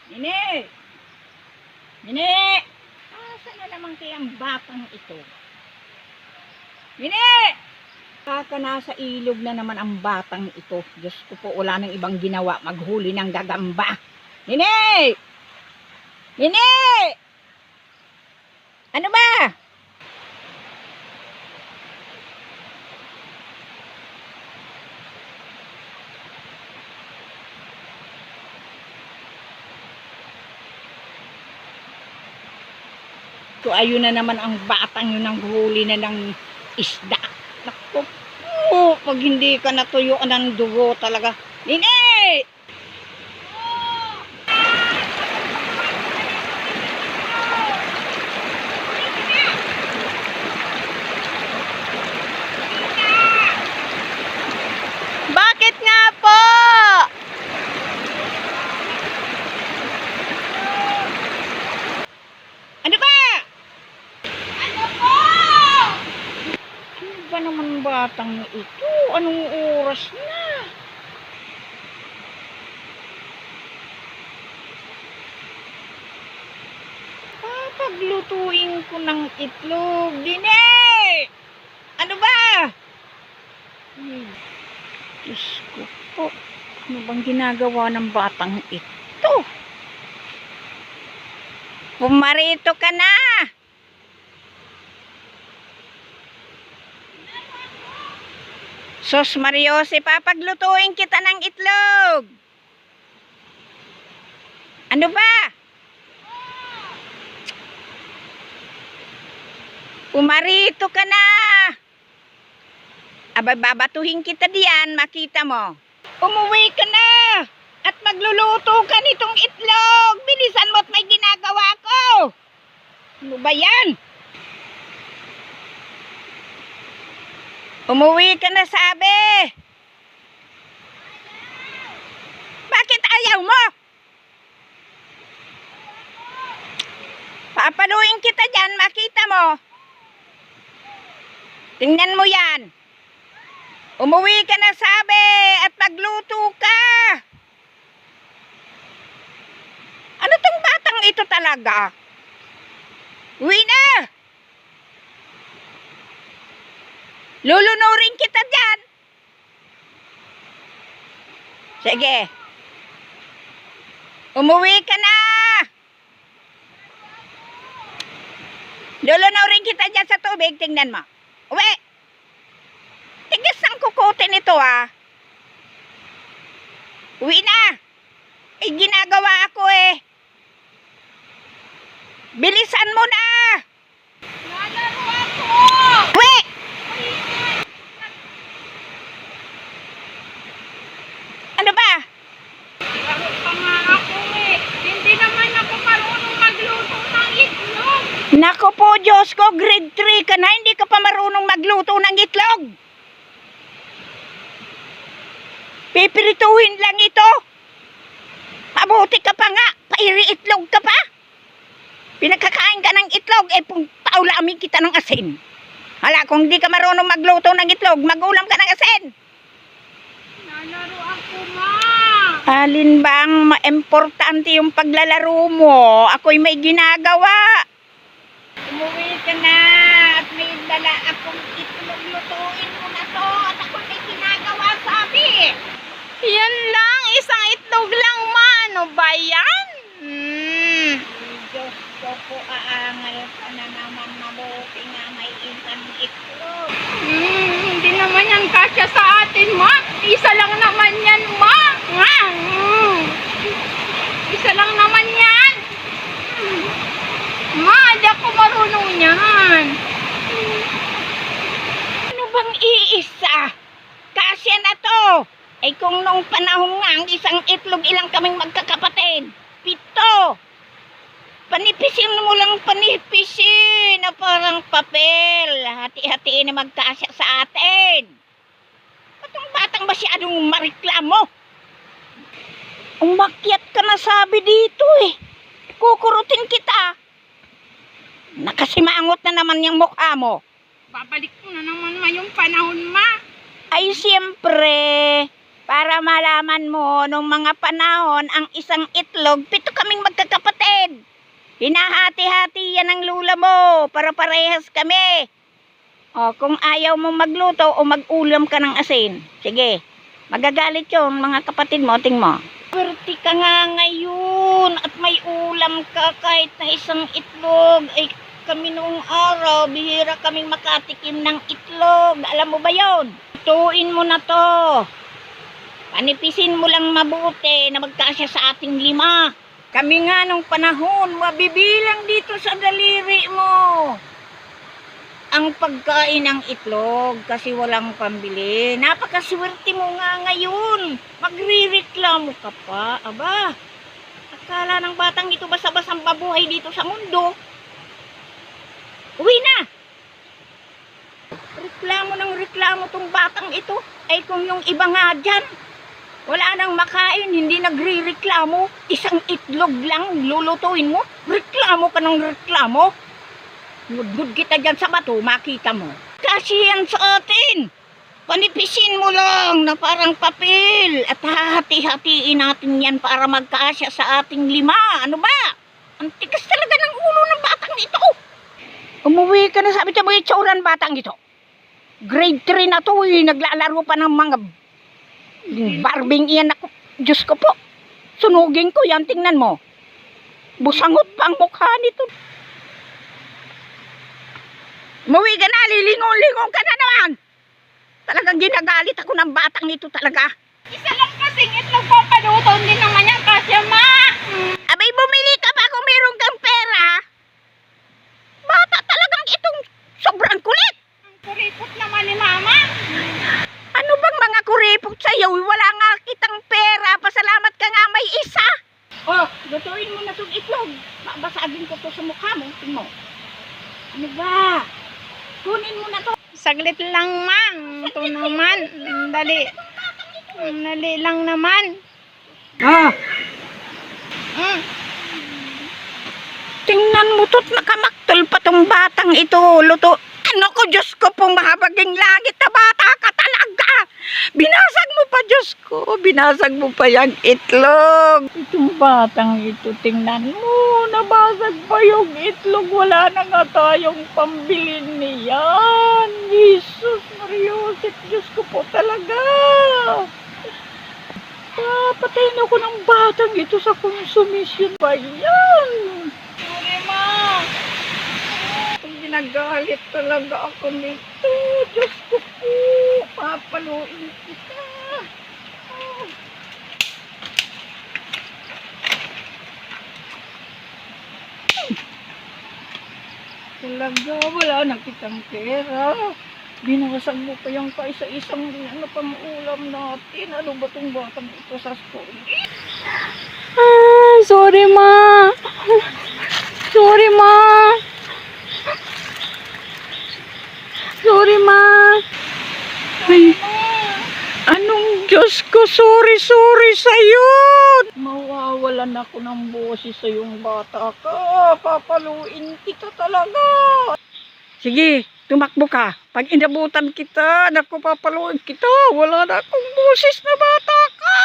Nini! Nini! Asa na naman kayang batang ito? Nini! Kaka nasa ilog na naman ang batang ito. Diyos ko po, wala nang ibang ginawa. Maghuli ng gagamba. Nini! Nini! Ano ba? So ayun na naman ang batang yun, ang huli na ng isda. Naku po, pag hindi ka natuyuan ng dugo talaga. Nini! Bakit nga po? Ano ba? Ano po? Ano ba naman batang ito? Anong oras na? Papaglutuin ko ng itlog. Dine! Ano ba? Diyos ko po. Ano bang ginagawa ng batang ito? Pumarito ka na. Sos Mariose, papaglutuin kita ng itlog. Ano ba? Pumarito ka na. Abay, babatuhin kita diyan, makita mo. Umuwi ka na! At magluluto ka nitong itlog! Bilisan mo at may ginagawa ko! Ano ba yan? Umuwi ka na, sabi. Bakit ayaw mo? Papaluin kita dyan, makita mo. Tingnan mo yan. Umuwi ka na, sabi, at magluto ka. Ano tong batang ito talaga? Uwi na. Lulunurin kita dyan. Sige. Umuwi ka na. Lulunurin kita dyan sa tubig, tingnan mo. Uwi. Tigas ang kukutin ito, ah. Uwi na. May ginagawa ako eh. Bilisan mo na. Nalaro ako! Uwi. Ano ba? Laro pa nga ako eh. Hindi naman ako marunong magluto ng itlog. Nako po, Diyos ko, grade 3 ka na, hindi ka pa marunong magluto ng itlog. Pipirituhin lang ito. Mabuti ka pa nga, pairi-itlog ka pa. Pinagkakain ka ng itlog, eh paulamin kita ng asin. Hala, kung di ka marunong magluto ng itlog, magulam ka ng asin. Nalaro ako, ma. Alin bang maimportante yung paglalaro mo? Ako'y may ginagawa. Umuwi ka na at may dala akong itlog. Lutuin mo na to at ako may ginagawa, sabi. Yan lang, isang itlog lang, ma. Ano ba yan? Diyos ko po, aangal ka na naman. Mabuti nga may isang itlog. Hindi naman yan kasya sa atin, ma. Isa lang naman yan, ma. Isa lang naman yan. Ma, di ako marunong yan. Ano bang iisa? Kasya na to. Ay kung nung panahon nga ang isang itlog, ilang kaming magkakapatid? 7. Panipisin mo lang, panipisin na parang papel. Hati-hatiin na magkasya sa atin. Itong batang masyadong mareklamo. Umakyat ka na, sabi dito eh. Kukurutin kita. Nakasimangot na naman yung mukha mo. Babalik mo na naman yung panahon, ma. Ay siyempre, Para malaman mo, nung mga panahon, ang isang itlog, 7 kaming magkakapatid. Hinahati-hati yan ng lula mo para parehas kami. O, kung ayaw mo magluto o mag-ulam ka ng asin, sige, magagalit yun mga kapatid mo, ting mo. Swerte ka nga ngayon at may ulam ka kahit na isang itlog. Ay, kami noong araw, bihira kaming makatikim ng itlog. Alam mo ba yon? Tuin mo na to. Panipisin mo lang mabuti na magkasya sa ating 5. Kami nga nung panahon, mabibilang dito sa daliri mo ang pagkain ng itlog kasi walang pambili. Napakaswerte mo nga ngayon. Magrireklamo ka pa. Aba, akala ng batang ito basta-bastang babuhay dito sa mundo. Uwi na! Reklamo ng reklamo tong batang ito. Ay kung yung iba nga dyan, wala nang makain, hindi nagre-reklamo. Isang itlog lang lulutuin mo. Reklamo ka ng reklamo. Good kita dyan sa bato, makita mo. Kasi yan sa atin. Panipisin mo lang na parang papel. At hahati-hatiin natin yan para magkasya sa ating 5. Ano ba? Ang tigas talaga ng ulo ng batang ito. Umuwi ka na, sabi mo itsuran batang ito. Grade 3 na to, naglalaro pa ng mga barbing iyan. Ako, Diyos ko po. Sunugin ko yan, tingnan mo. Busangot pa ang mukha nito. Umuwi ka na, lilingon-lingon ka na naman. Talagang ginagalit ako ng batang nito talaga. Isa lang kasing itlog papaluto, hindi naman yan kasya, ma. Abay, bumili ka pa kung meron kang pera. Bata talagang itong sobrang kulit. Ang kuripot naman ni mama. Ano bang mga kuripot sa'yo? Wala nga kitang pera. Pasalamat ka nga may isa. Oh, lutuin mo na itong itlog. Babasagin ko to sa mukha mo. Tingnan mo. Ano ba? Kunin mo na to. Saglit lang, ma. Ito naman. Dali. Dali lang naman. Ah, Tingnan mo to't nakamaktol pa tong batang ito. Luto. Ano ko, Diyos ko po, mahabaging langit na bata ka talaga. Binasag mo pa, Diyos ko. Binasag mo pa yung itlog. itong batang ito, tingnan mo, nabasag pa yung itlog. Wala na nga tayong pambili niyan. Jesus, Mariosip, Diyos ko po talaga. Patayin ako ng batang ito sa konsumisyon ba yan? Sorry, ma. Ginagalit talaga ako nito. Diyos ko po, papaluin kita. Talaga, wala na kitang pera. Binasag mo pa yung kaisa-isang ano pang ulam natin. Ano ba tong batang ito sa school? Sorry, ma. Sorry, ma. Sorry, ma. Ay, anong Diyos ko, sorry sa'yo. Mawawalan ako ng boses sa yung bata ka. Papaluin kita talaga. Sige, tumakbo ka. Pag inabutan kita, naku, papaluin kita. Wala na akong boses na bata ka.